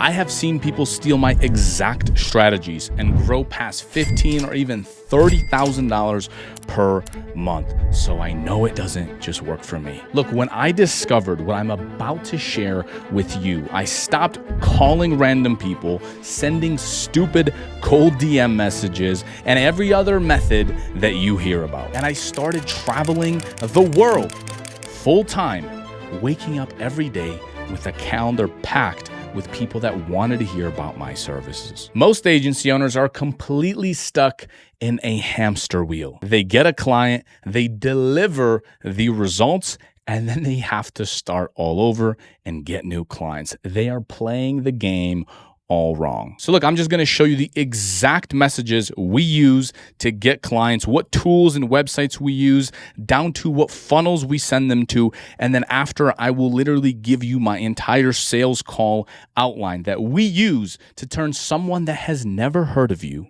I have seen people steal my exact strategies and grow past $15,000 or even $30,000 per month. So I know it doesn't just work for me. Look, when I discovered what I'm about to share with you, I stopped calling random people, sending stupid cold DM messages, and every other method that you hear about. And I started traveling the world full time, waking up every day with a calendar packed with people that wanted to hear about my services. Most agency owners are completely stuck in a hamster wheel. They get a client, they deliver the results, and then they have to start all over and get new clients. They are playing the game all wrong. So look, I'm just going to show you the exact messages we use to get clients, what tools and websites we use, down to what funnels we send them to. And then after, I will literally give you my entire sales call outline that we use to turn someone that has never heard of you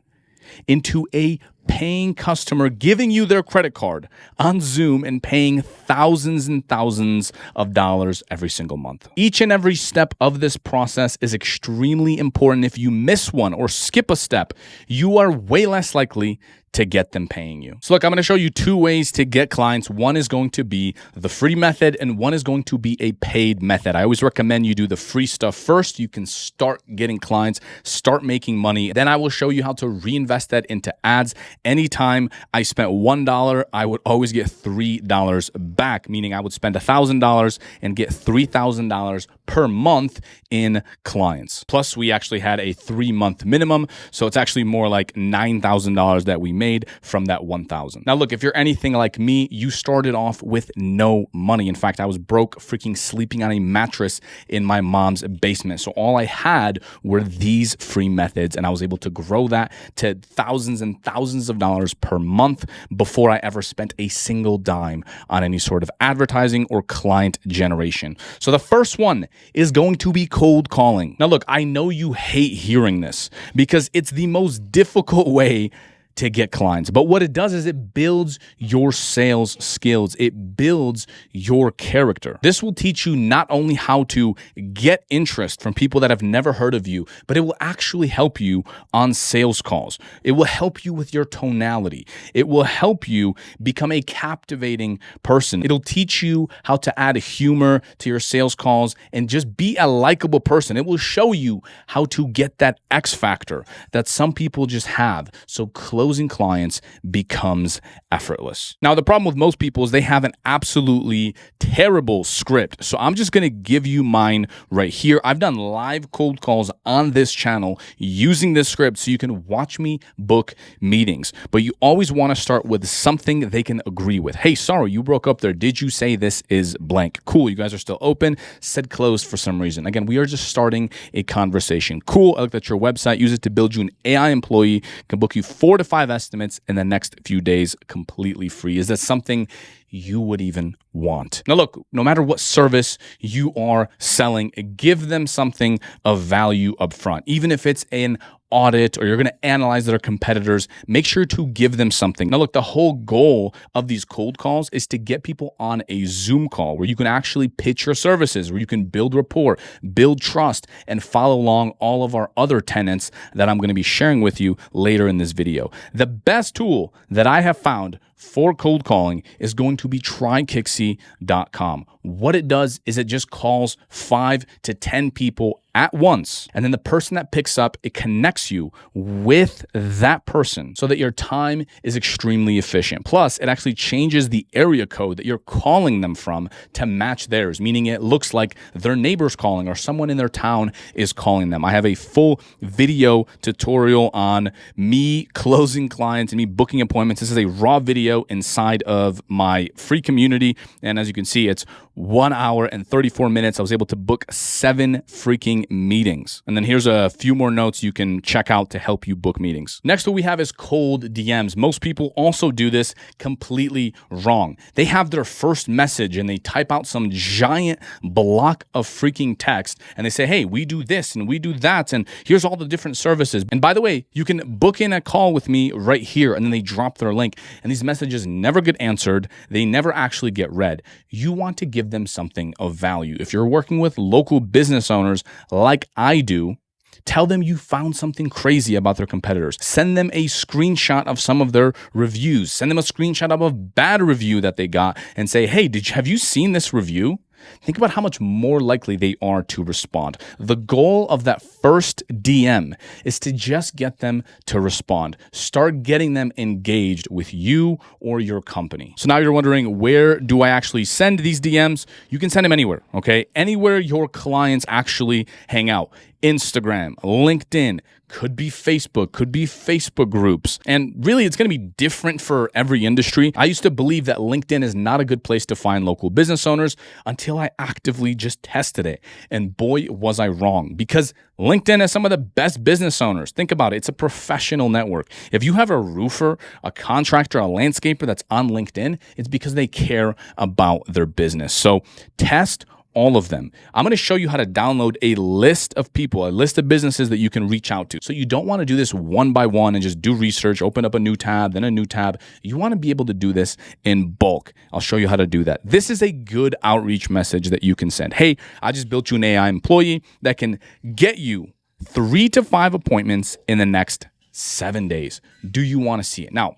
into a paying customer, giving you their credit card on Zoom and paying thousands and thousands of dollars every single month. Each and every step of this process is extremely important. If you miss one or skip a step, you are way less likely to get them paying you. So look, I'm going to show you two ways to get clients. One is going to be the free method and one is going to be a paid method. I always recommend you do the free stuff first. You can start getting clients, start making money. Then I will show you how to reinvest that into ads. Anytime I spent $1, I would always get $3 back, meaning I would spend $1,000 and get $3,000 per month in clients. Plus, we actually had a 3-month minimum. So it's actually more like $9,000 that we made from that 1,000. Now, look, if you're anything like me, you started off with no money. In fact, I was broke, freaking sleeping on a mattress in my mom's basement. So all I had were these free methods, and I was able to grow that to thousands and thousands of dollars per month before I ever spent a single dime on any sort of advertising or client generation. So the first one is going to be cold calling. Now, look, I know you hate hearing this because it's the most difficult way to get clients. But what it does is it builds your sales skills. It builds your character. This will teach you not only how to get interest from people that have never heard of you, but it will actually help you on sales calls. It will help you with your tonality. It will help you become a captivating person. It'll teach you how to add humor to your sales calls and just be a likable person. It will show you how to get that X factor that some people just have. So closing clients becomes effortless. Now, the problem with most people is they have an absolutely terrible script. So I'm just going to give you mine right here. I've done live cold calls on this channel using this script so you can watch me book meetings. But you always want to start with something they can agree with. Hey, sorry, you broke up there. Did you say this is blank? Cool, you guys are still open. Said closed for some reason. Again, we are just starting a conversation. Cool, I looked at your website. Use it to build you an AI employee. Can book you 4 to 5 estimates in the next few days completely free. Is that something you would even want? Now, look, no matter what service you are selling, give them something of value up front. Even if it's an audit or you're going to analyze their competitors, make sure to give them something. Now, look, the whole goal of these cold calls is to get people on a Zoom call where you can actually pitch your services, where you can build rapport, build trust, and follow along all of our other tenets that I'm going to be sharing with you later in this video. The best tool that I have found for cold calling is going to be trykixie.com. What it does is it just calls 5 to 10 people at once. And then the person that picks up, it connects you with that person so that your time is extremely efficient. Plus, it actually changes the area code that you're calling them from to match theirs, meaning it looks like their neighbor's calling or someone in their town is calling them. I have a full video tutorial on me closing clients and me booking appointments. This is a raw video inside of my free community. And as you can see, it's 1 hour and 34 minutes. I was able to book 7 freaking meetings. And then here's a few more notes you can check out to help you book meetings. Next, what we have is cold DMs. Most people also do this completely wrong. They have their first message and they type out some giant block of freaking text and they say, hey, we do this and we do that. And here's all the different services. And by the way, you can book in a call with me right here. And then they drop their link. And these messages never get answered. They never actually get read. You want to give give them something of value. If you're working with local business owners like I do, tell them you found something crazy about their competitors. Send them a screenshot of some of their reviews. Send them a screenshot of a bad review that they got and say, hey, have you seen this review? Think about how much more likely they are to respond. The goal of that first DM is to just get them to respond. Start getting them engaged with you or your company. So now you're wondering, where do I actually send these DMs? You can send them anywhere, okay? Anywhere your clients actually hang out. Instagram, LinkedIn, could be Facebook, could be Facebook groups. And really, it's going to be different for every industry. I used to believe that LinkedIn is not a good place to find local business owners until I actively just tested it. And boy, was I wrong, because LinkedIn has some of the best business owners. Think about it. It's a professional network. If you have a roofer, a contractor, a landscaper that's on LinkedIn, it's because they care about their business. So test all of them. I'm going to show you how to download a list of people, a list of businesses that you can reach out to. So you don't want to do this one by one and just do research, open up a new tab, then a new tab. You want to be able to do this in bulk. I'll show you how to do that. This is a good outreach message that you can send. Hey, I just built you an AI employee that can get you 3 to 5 appointments in the next 7 days. Do you want to see it? Now,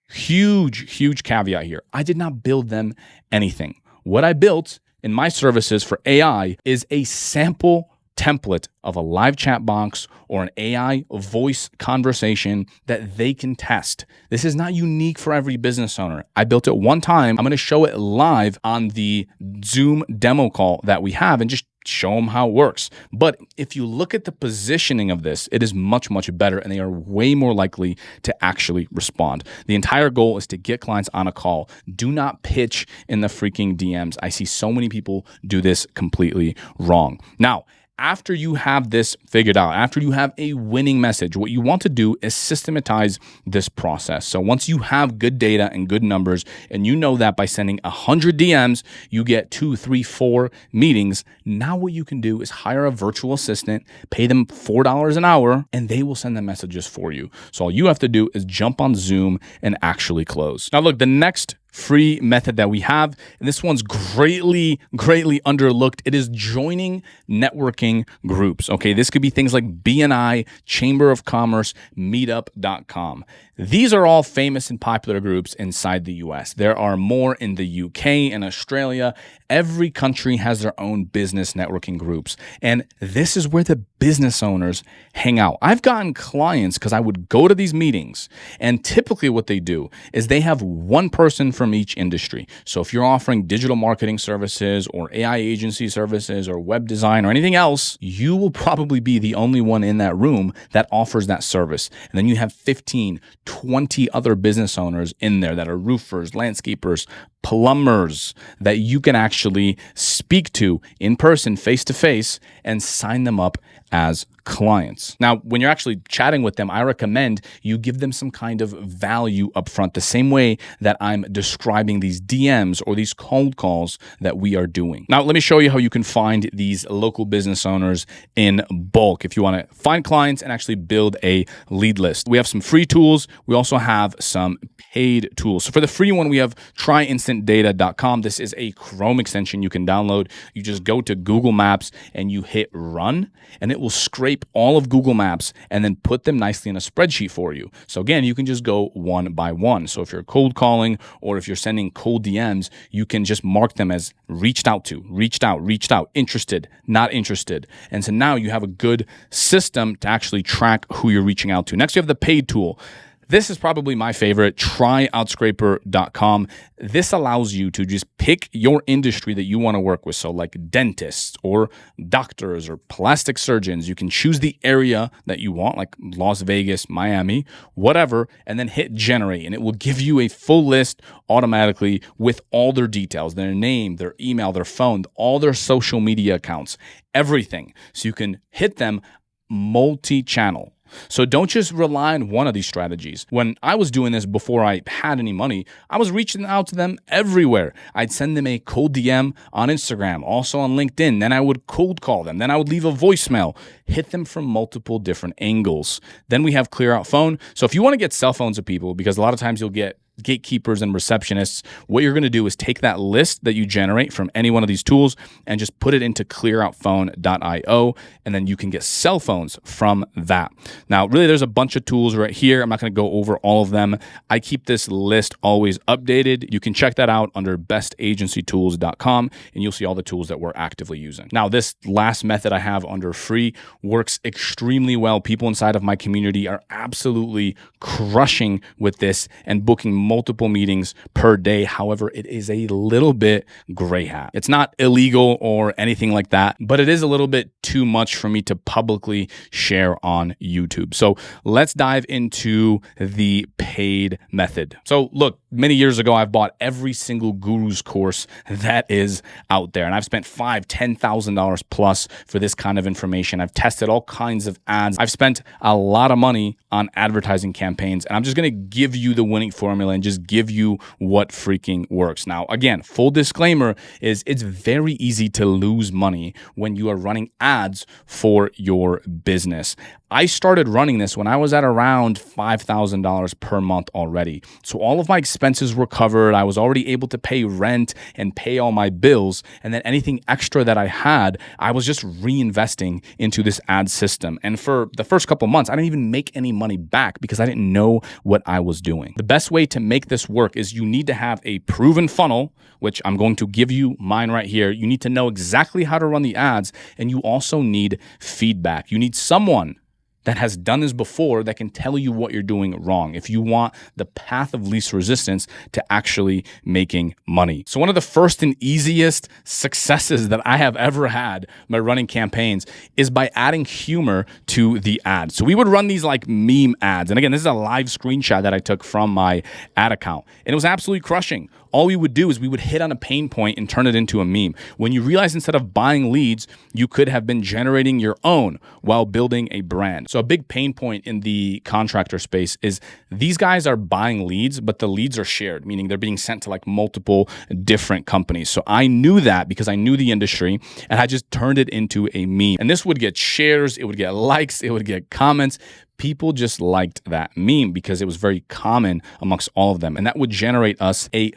huge caveat here. I did not build them anything. What I built in my services for AI is a sample template of a live chat box or an AI voice conversation that they can test. This is not unique for every business owner. I built it one time. I'm going to show it live on the Zoom demo call that we have and just show them how it works. But if you look at the positioning of this, it is much better, and they are way more likely to actually respond. The entire goal is to get clients on a call. Do not pitch in the freaking DMs. I see so many people do this completely wrong. Now, after you have this figured out, after you have a winning message, what you want to do is systematize this process. So once you have good data and good numbers, and you know that by sending 100 DMs, you get 2, 3, 4 meetings, now what you can do is hire a virtual assistant, pay them $4 an hour, and they will send the messages for you. So all you have to do is jump on Zoom and actually close. Now look, the next free method that we have, and this one's greatly underlooked. It is joining networking groups. Okay, this could be things like BNI, Chamber of Commerce, meetup.com. These are all famous and popular groups inside the US. There are more in the UK and Australia. Every country has their own business networking groups. And this is where the business owners hang out. I've gotten clients because I would go to these meetings, and typically what they do is they have one person from each industry. So if you're offering digital marketing services or AI agency services or web design or anything else, you will probably be the only one in that room that offers that service. And then you have 15, 20 other business owners in there that are roofers, landscapers, plumbers that you can actually speak to in person, face to face, and sign them up as clients. Now, when you're actually chatting with them, I recommend you give them some kind of value up front, the same way that I'm describing these DMs or these cold calls that we are doing. Now, let me show you how you can find these local business owners in bulk if you want to find clients and actually build a lead list. We have some free tools. We also have some paid tools. So for the free one, we have tryinstantdata.com. This is a Chrome extension you can download. You just go to Google Maps and you hit run, and it will scrape all of Google Maps and then put them nicely in a spreadsheet for you. So again, you can just go one by one. So if you're cold calling or if you're sending cold DMs, you can just mark them as reached out to, reached out, interested, not interested. And so now you have a good system to actually track who you're reaching out to. Next, we have the paid tool. This is probably my favorite, tryoutscraper.com. This allows you to just pick your industry that you want to work with. So like dentists or doctors or plastic surgeons, you can choose the area that you want, like Las Vegas, Miami, whatever, and then hit generate. And it will give you a full list automatically with all their details, their name, their email, their phone, all their social media accounts, everything. So you can hit them multi-channel. So don't just rely on one of these strategies. When I was doing this before I had any money, I was reaching out to them everywhere. I'd send them a cold DM on Instagram, also on LinkedIn. Then I would cold call them. Then I would leave a voicemail, hit them from multiple different angles. Then we have clear out phone. So if you want to get cell phones of people, because a lot of times you'll get gatekeepers and receptionists, what you're going to do is take that list that you generate from any one of these tools and just put it into clearoutphone.io, and then you can get cell phones from that. Now, really, there's a bunch of tools right here. I'm not going to go over all of them. I keep this list always updated. You can check that out under bestagencytools.com, and you'll see all the tools that we're actively using. Now, this last method I have under free works extremely well. People inside of my community are absolutely crushing with this and booking multiple meetings per day. However, it is a little bit gray hat. It's not illegal or anything like that, but it is a little bit too much for me to publicly share on YouTube. So let's dive into the paid method. So look, many years ago, I've bought every single guru's course that is out there. And I've spent $5,000, $10,000 plus for this kind of information. I've tested all kinds of ads. I've spent a lot of money on advertising campaigns. And I'm just going to give you the winning formula and just give you what freaking works. Now, again, full disclaimer is it's very easy to lose money when you are running ads for your business. I started running this when I was at around $5,000 per month already. So all of my expenses were covered. I was already able to pay rent and pay all my bills. And then anything extra that I had, I was just reinvesting into this ad system. And for the first couple months, I didn't even make any money back because I didn't know what I was doing. The best way to make this work is you need to have a proven funnel, which I'm going to give you mine right here. You need to know exactly how to run the ads, and you also need feedback. You need someone that has done this before that can tell you what you're doing wrong if you want the path of least resistance to actually making money. So one of the first and easiest successes that I have ever had by running campaigns is by adding humor to the ad. So we would run these like meme ads. And again, this is a live screenshot that I took from my ad account. And it was absolutely crushing. All we would do is we would hit on a pain point and turn it into a meme. When you realize instead of buying leads, you could have been generating your own while building a brand. So a big pain point in the contractor space is these guys are buying leads, but the leads are shared, meaning they're being sent to like multiple different companies. So I knew that because I knew the industry, and I just turned it into a meme. And this would get shares, it would get likes, it would get comments. People just liked that meme because it was very common amongst all of them. And that would generate us a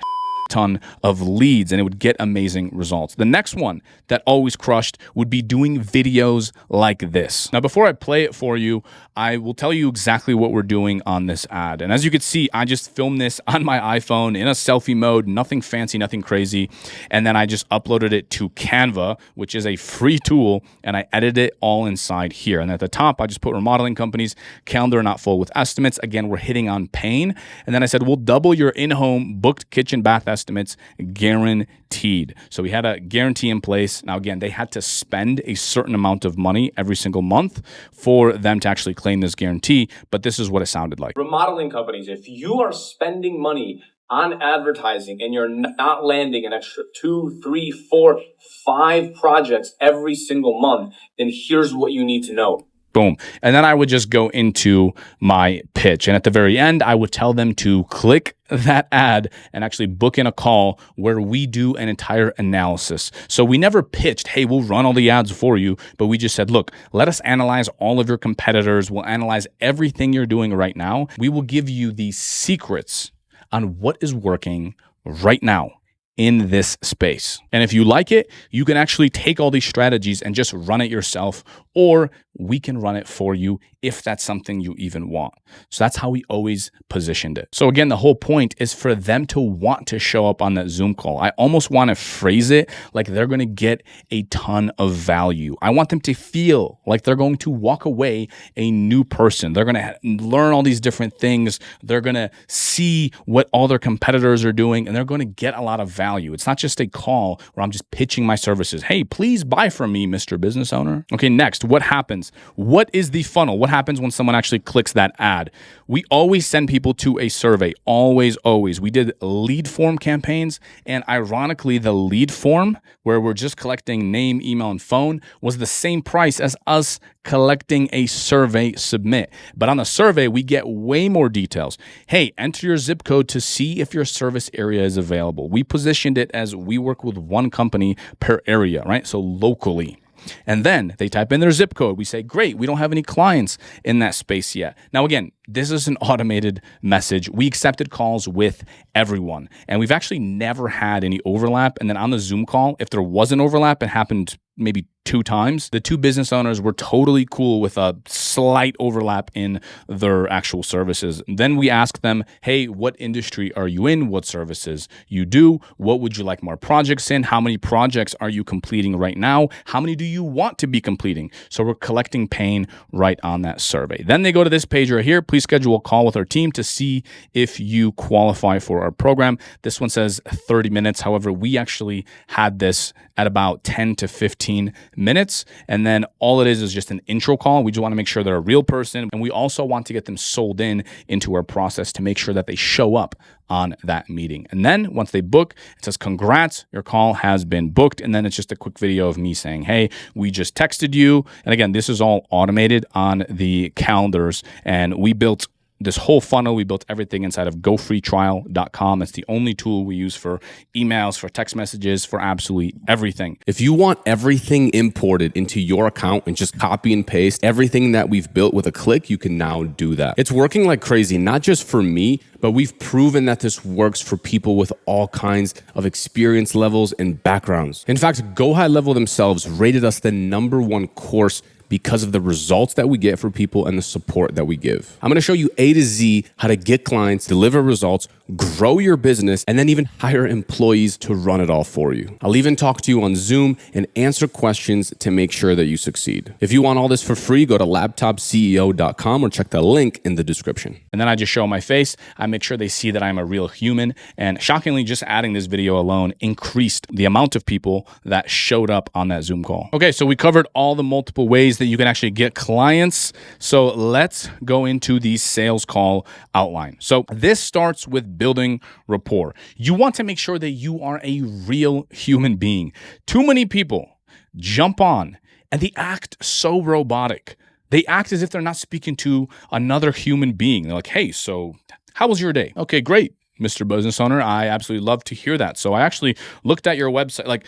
ton of leads, and it would get amazing results. The next one that always crushed would be doing videos like this. Now, before I play it for you, I will tell you exactly what we're doing on this ad. And as you can see, I just filmed this on my iPhone in a selfie mode, nothing fancy, nothing crazy. And then I just uploaded it to Canva, which is a free tool, and I edited it all inside here. And at the top, I just put remodeling companies, calendar not full with estimates. Again, we're hitting on pain. And then I said, we'll double your in-home booked kitchen bath estimates guaranteed. So we had a guarantee in place. Now, again, they had to spend a certain amount of money every single month for them to actually claim this guarantee, but this is what it sounded like. Remodeling companies, if you are spending money on advertising and you're not landing an extra 2, 3, 4, 5 projects every single month, then here's what you need to know. Boom. And then I would just go into my pitch. And at the very end, I would tell them to click that ad and actually book in a call where we do an entire analysis. So we never pitched, hey, we'll run all the ads for you, but we just said, look, let us analyze all of your competitors. We'll analyze everything you're doing right now. We will give you the secrets on what is working right now in this space. And if you like it, you can actually take all these strategies and just run it yourself, or we can run it for you if that's something you even want. So that's how we always positioned it. So again, the whole point is for them to want to show up on that Zoom call. I almost want to phrase it like they're going to get a ton of value. I want them to feel like they're going to walk away a new person. They're going to learn all these different things. They're going to see what all their competitors are doing, and they're going to get a lot of value. It's not just a call where I'm just pitching my services. Hey, please buy from me, Mr. Business Owner. Okay, next, what happens? What is the funnel? What happens when someone actually clicks that ad? We always send people to a survey. Always, always. We did lead form campaigns, and ironically, the lead form, where we're just collecting name, email, and phone, was the same price as us collecting a survey submit. But on the survey, we get way more details. Hey, enter your zip code to see if your service area is available. We positioned it as we work with one company per area, right? So locally. And then they type in their zip code. We say, great, we don't have any clients in that space yet. Now, again, this is an automated message. We accepted calls with everyone, and we've actually never had any overlap. And then on the Zoom call, if there was an overlap, it happened maybe 2 times. The 2 business owners were totally cool with a slight overlap in their actual services. Then we ask them, hey, what industry are you in? What services you do? What would you like more projects in? How many projects are you completing right now? How many do you want to be completing? So we're collecting pain right on that survey. Then they go to this page right here. Please schedule a call with our team to see if you qualify for our program. This one says 30 minutes. However, we actually had this at about 10 to 15 minutes. And then all it is just an intro call. We just want to make sure they're a real person. And we also want to get them sold into our process to make sure that they show up on that meeting. And then once they book, it says, congrats, your call has been booked. And then it's just a quick video of me saying, hey, we just texted you. And again, this is all automated on the calendars. And we built this whole funnel. We built everything inside of gofreetrial.com. It's the only tool we use for emails, for text messages, for absolutely everything. If you want everything imported into your account and just copy and paste everything that we've built with a click, you can now do that. It's working like crazy, not just for me, but we've proven that this works for people with all kinds of experience levels and backgrounds. In fact, GoHighLevel themselves rated us the #1 course because of the results that we get for people and the support that we give. I'm going to show you A to Z how to get clients, deliver results, grow your business, and then even hire employees to run it all for you. I'll even talk to you on Zoom and answer questions to make sure that you succeed. If you want all this for free, go to laptopceo.com or check the link in the description. And then I just show my face. I make sure they see that I'm a real human. And shockingly, just adding this video alone increased the amount of people that showed up on that Zoom call. Okay, so we covered all the multiple ways that you can actually get clients. So let's go into the sales call outline. So this starts with building rapport. You want to make sure that you are a real human being. Too many people jump on and they act so robotic. They act as if they're not speaking to another human being. They're like, hey, so how was your day? Okay, great, Mr. Business Owner. I absolutely love to hear that. So I actually looked at your website. Like,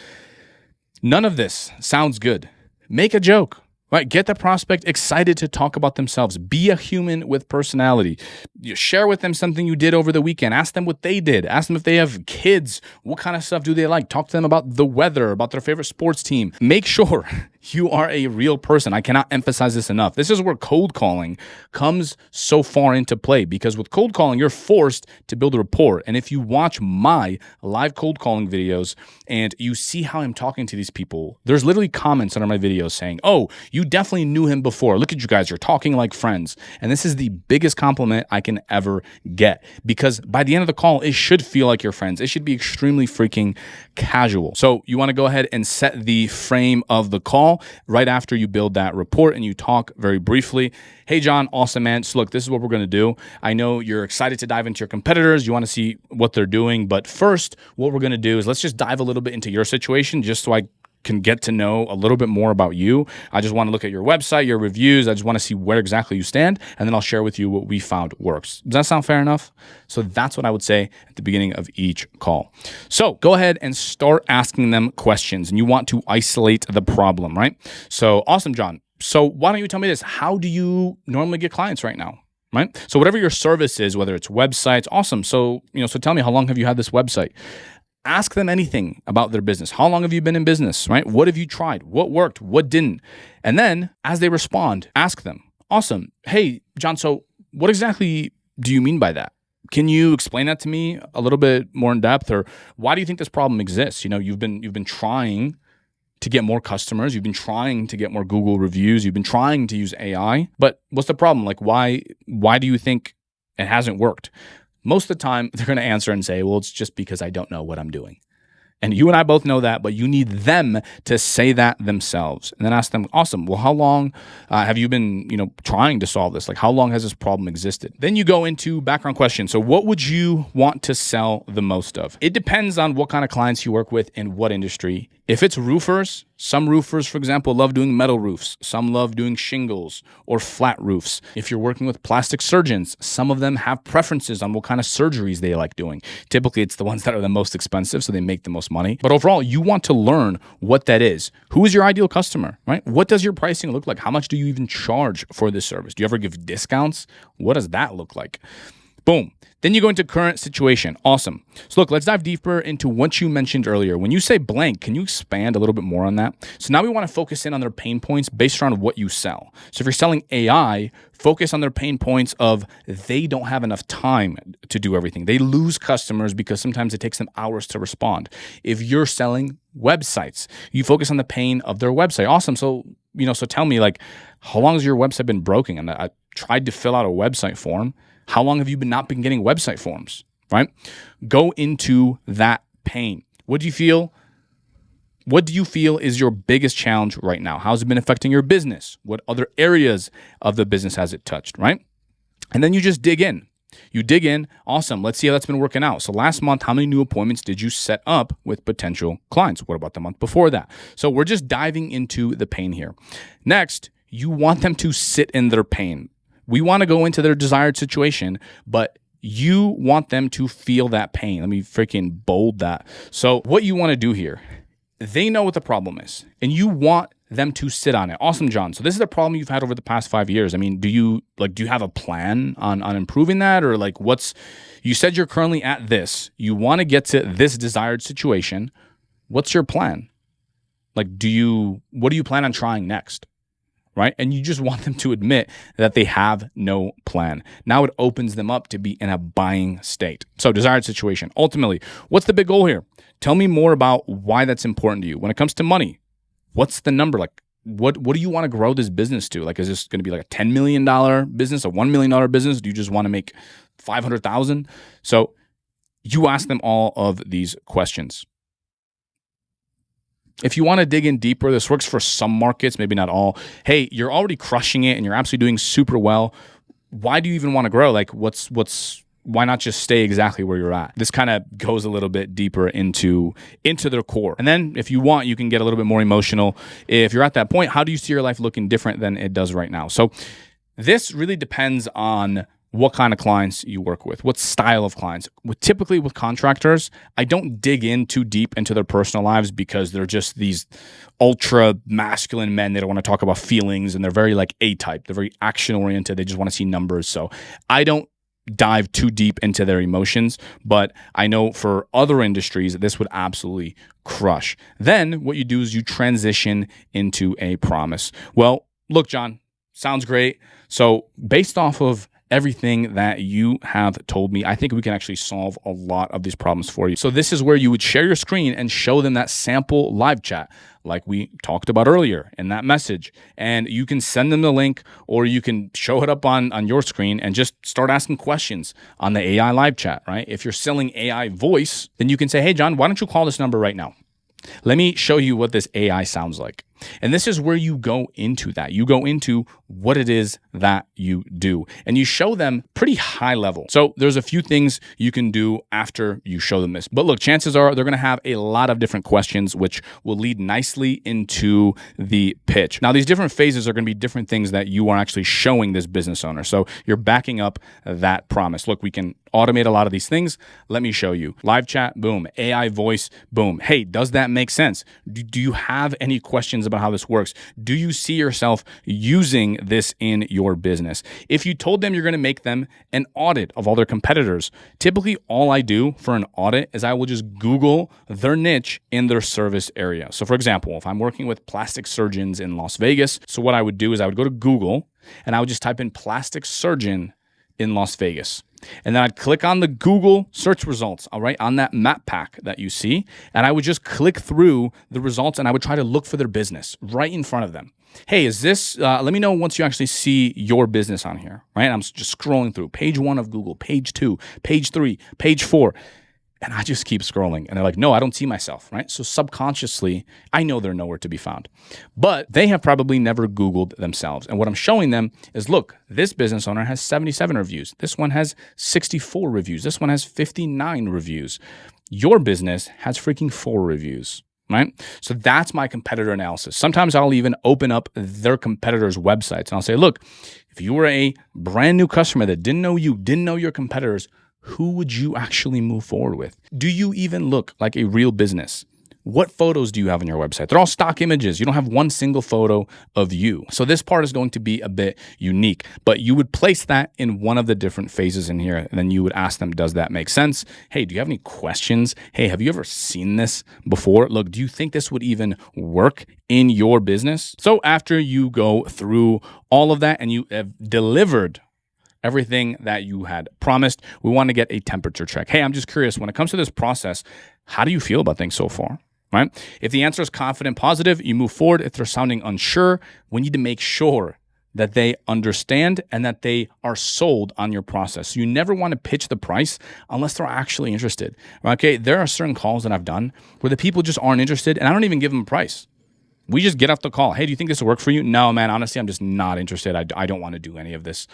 none of this sounds good. Make a joke. Right, get the prospect excited to talk about themselves. Be a human with personality. You share with them something you did over the weekend. Ask them what they did. Ask them if they have kids. What kind of stuff do they like? Talk to them about the weather, about their favorite sports team. Make sure you are a real person. I cannot emphasize this enough. This is where cold calling comes so far into play, because with cold calling, you're forced to build a rapport. And if you watch my live cold calling videos and you see how I'm talking to these people, there's literally comments under my videos saying, oh, you definitely knew him before. Look at you guys. You're talking like friends. And this is the biggest compliment I can ever get, because by the end of the call, it should feel like you're friends. It should be extremely freaking casual. So you want to go ahead and set the frame of the call right after you build that rapport and you talk very briefly. Hey, John, awesome, man. So look, this is what we're going to do. I know you're excited to dive into your competitors. You want to see what they're doing. But first, what we're going to do is let's just dive a little bit into your situation just so I can get to know a little bit more about you. I just want to look at your website, your reviews. I just want to see where exactly you stand, and then I'll share with you what we found works. Does that sound fair enough? So that's what I would say at the beginning of each call. So go ahead and start asking them questions, and you want to isolate the problem, right? So awesome, John. So why don't you tell me this? How do you normally get clients right now? Right? So whatever your service is, whether it's websites, awesome. So, so tell me, how long have you had this website? Ask them anything about their business. How long have you been in business, right? What have you tried? What worked? What didn't? And then as they respond, ask them, awesome. Hey, John, so what exactly do you mean by that? Can you explain that to me a little bit more in depth? Or why do you think this problem exists? You've been trying to get more customers. You've been trying to get more Google reviews. You've been trying to use AI, but what's the problem? Like, why do you think it hasn't worked? Most of the time, they're going to answer and say, well, it's just because I don't know what I'm doing. And you and I both know that, but you need them to say that themselves. And then ask them, awesome, well, how long have you been, trying to solve this? Like, how long has this problem existed? Then you go into background questions. So what would you want to sell the most of? It depends on what kind of clients you work with in what industry. If it's roofers, Some roofers, for example, love doing metal roofs. Some love doing shingles or flat roofs. If you're working with plastic surgeons, some of them have preferences on what kind of surgeries they like doing. Typically, it's the ones that are the most expensive, so they make the most money. But overall, you want to learn what that is. Who is your ideal customer, right? What does your pricing look like? How much do you even charge for this service? Do you ever give discounts? What does that look like? Boom. Then you go into current situation. Awesome. So look, let's dive deeper into what you mentioned earlier. When you say blank, can you expand a little bit more on that? So now we want to focus in on their pain points based around what you sell. So if you're selling AI, focus on their pain points of they don't have enough time to do everything. They lose customers because sometimes it takes them hours to respond. If you're selling websites, you focus on the pain of their website. Awesome. So, so tell me, like, how long has your website been broken? And I tried to fill out a website form. How long have you not been getting website forms, right? Go into that pain. What do you feel? What do you feel is your biggest challenge right now? How's it been affecting your business? What other areas of the business has it touched, right? And then you just dig in. You dig in. Awesome. Let's see how that's been working out. So last month, how many new appointments did you set up with potential clients? What about the month before that? So we're just diving into the pain here. Next, you want them to sit in their pain. We want to go into their desired situation, but you want them to feel that pain. Let me freaking bold that. So what you want to do here, they know what the problem is, and you want them to sit on it. Awesome, John. So this is the problem you've had over the past 5 years. I mean, do you have a plan on improving that? Or you said you're currently at this. You want to get to this desired situation. What's your plan? What do you plan on trying next? Right? And you just want them to admit that they have no plan. Now it opens them up to be in a buying state. So desired situation. Ultimately, what's the big goal here? Tell me more about why that's important to you. When it comes to money, what's the number? What do you want to grow this business to? Is this going to be a $10 million business, a $1 million business? Do you just want to make $500,000? So you ask them all of these questions. If you want to dig in deeper, this works for some markets, maybe not all. Hey, you're already crushing it and you're absolutely doing super well. Why do you even want to grow? Why not just stay exactly where you're at? This kind of goes a little bit deeper into their core. And then if you want, you can get a little bit more emotional. If you're at that point, how do you see your life looking different than it does right now? So this really depends on what kind of clients you work with, what style of clients. Typically with contractors, I don't dig in too deep into their personal lives because they're just these ultra masculine men. They don't want to talk about feelings and they're very A-type. They're very action oriented. They just want to see numbers. So I don't dive too deep into their emotions, but I know for other industries, this would absolutely crush. Then what you do is you transition into a promise. Well, look, John, sounds great. So based off of everything that you have told me, I think we can actually solve a lot of these problems for you. So this is where you would share your screen and show them that sample live chat like we talked about earlier in that message. And you can send them the link or you can show it up on your screen and just start asking questions on the AI live chat, right? If you're selling AI voice, then you can say, hey, John, why don't you call this number right now? Let me show you what this AI sounds like. And this is where you go into that. You go into what it is that you do. And you show them pretty high level. So there's a few things you can do after you show them this. But look, chances are they're going to have a lot of different questions, which will lead nicely into the pitch. Now, these different phases are going to be different things that you are actually showing this business owner. So you're backing up that promise. Look, we can automate a lot of these things. Let me show you. Live chat, boom. AI voice, boom. Hey, does that make sense? Do you have any questions about how this works? Do you see yourself using this in your business? If you told them you're going to make them an audit of all their competitors, typically all I do for an audit is I will just Google their niche in their service area. So for example, if I'm working with plastic surgeons in Las Vegas, so what I would do is I would go to Google and I would just type in plastic surgeon in Las Vegas. And then I'd click on the Google search results, all right, on that map pack that you see. And I would just click through the results and I would try to look for their business right in front of them. Hey, is this, let me know once you actually see your business on here, right? I'm just scrolling through page 1 of Google, page 2, page 3, page 4. And I just keep scrolling. And they're like, no, I don't see myself, right? So subconsciously, I know they're nowhere to be found. But they have probably never Googled themselves. And what I'm showing them is, look, this business owner has 77 reviews. This one has 64 reviews. This one has 59 reviews. Your business has freaking 4 reviews. right? So that's my competitor analysis. Sometimes I'll even open up their competitors' websites and I'll say, look, if you were a brand new customer that didn't know you, didn't know your competitors, who would you actually move forward with? Do you even look like a real business? What photos do you have on your website? They're all stock images. You don't have one single photo of you. So this part is going to be a bit unique, but you would place that in one of the different phases in here. And then you would ask them, does that make sense? Hey, do you have any questions? Hey, have you ever seen this before? Look, do you think this would even work in your business? So after you go through all of that and you have delivered everything that you had promised, we want to get a temperature check. Hey, I'm just curious, when it comes to this process, how do you feel about things so far? Right? If the answer is confident, positive, you move forward. If they're sounding unsure, we need to make sure that they understand and that they are sold on your process. So you never want to pitch the price unless they're actually interested. Okay, there are certain calls that I've done where the people just aren't interested and I don't even give them a price. We just get off the call. Hey, do you think this will work for you? No, man, honestly, I'm just not interested. I don't want to do any of this.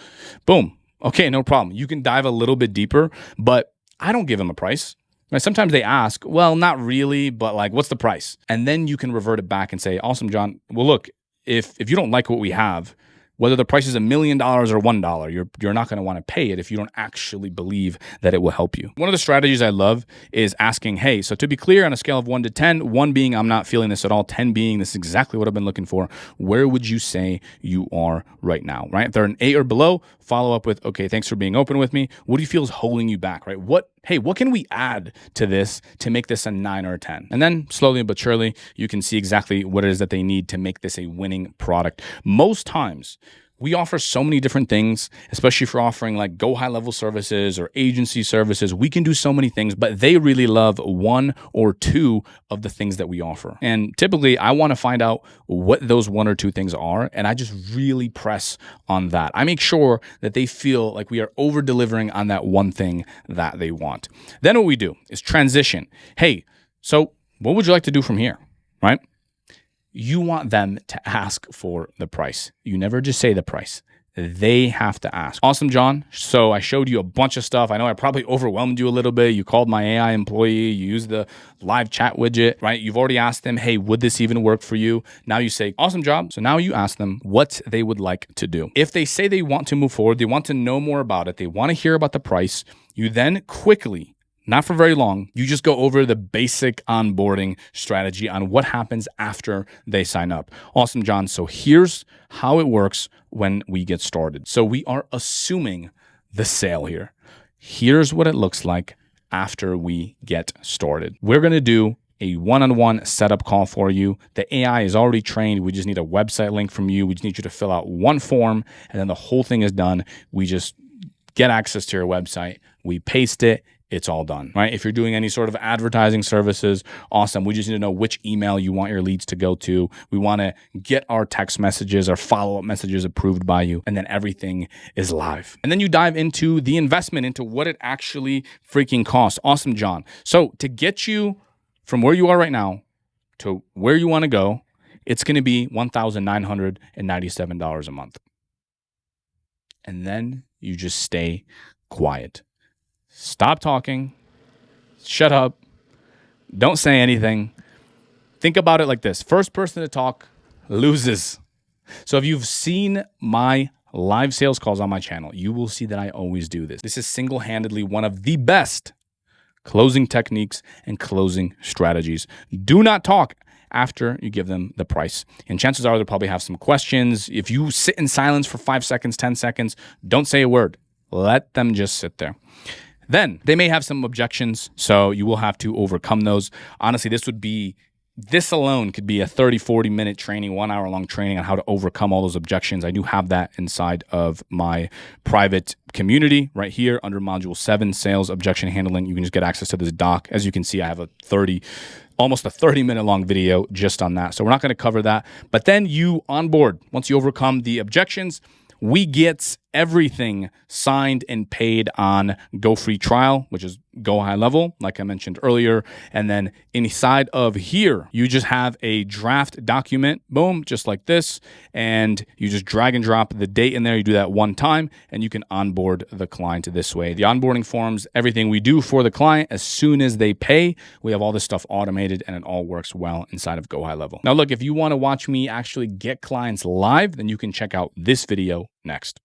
Boom. Okay, no problem. You can dive a little bit deeper, but I don't give them a price. Sometimes they ask, well, not really, but like, what's the price? And then you can revert it back and say, awesome, John. Well, look, if you don't like what we have, whether the price is $1 million or $1, you're not going to want to pay it if you don't actually believe that it will help you. One of the strategies I love is asking, hey, so to be clear, on a scale of 1 to 10, 1 being I'm not feeling this at all, 10 being this is exactly what I've been looking for, where would you say you are right now, right? If they're an 8 or below, follow up with, okay, thanks for being open with me. What do you feel is holding you back, right? What can we add to this to make this a 9 or a 10? And then slowly but surely, you can see exactly what it is that they need to make this a winning product. Most times, we offer so many different things, especially if you're offering like GoHighLevel services or agency services. We can do so many things, but they really love 1 or 2 of the things that we offer. And typically, I want to find out what those 1 or 2 things are, and I just really press on that. I make sure that they feel like we are over-delivering on that one thing that they want. Then what we do is transition. Hey, so what would you like to do from here, right? You want them to ask for the price. You never just say the price. They have to ask. Awesome, John. So I showed you a bunch of stuff. I know I probably overwhelmed you a little bit. You called my AI employee. You used the live chat widget, right? You've already asked them, hey, would this even work for you? Now you say, awesome job. So now you ask them what they would like to do. If they say they want to move forward, they want to know more about it, they want to hear about the price, you then quickly, not for very long, you just go over the basic onboarding strategy on what happens after they sign up. Awesome, John. So here's how it works when we get started. So we are assuming the sale here. Here's what it looks like after we get started. We're going to do a one-on-one setup call for you. The AI is already trained. We just need a website link from you. We just need you to fill out one form, and then the whole thing is done. We just get access to your website. We paste it. It's all done, right? If you're doing any sort of advertising services, awesome. We just need to know which email you want your leads to go to. We want to get our text messages, our follow-up messages approved by you, and then everything is live. And then you dive into the investment, into what it actually freaking costs. Awesome, John. So to get you from where you are right now to where you want to go, it's going to be $1,997 a month. And then you just stay quiet. Stop talking, shut up, don't say anything. Think about it like this. First person to talk loses. So if you've seen my live sales calls on my channel, you will see that I always do this. This is single-handedly one of the best closing techniques and closing strategies. Do not talk after you give them the price. And chances are they'll probably have some questions. If you sit in silence for 5 seconds, 10 seconds, don't say a word. Let them just sit there. Then they may have some objections, so you will have to overcome those. Honestly, this alone could be a 30, 40-minute training, 1 hour long training on how to overcome all those objections. I do have that inside of my private community right here under module 7, sales objection handling. You can just get access to this doc. As you can see, I have almost a 30-minute long video just on that. So we're not going to cover that. But then you onboard. Once you overcome the objections, we get everything signed and paid on Go Free Trial, which is Go High Level, like I mentioned earlier. And then inside of here, you just have a draft document, boom, just like this. And you just drag and drop the date in there. You do that one time and you can onboard the client this way. The onboarding forms, everything we do for the client, as soon as they pay, we have all this stuff automated and it all works well inside of Go High Level. Now, look, if you want to watch me actually get clients live, then you can check out this video next.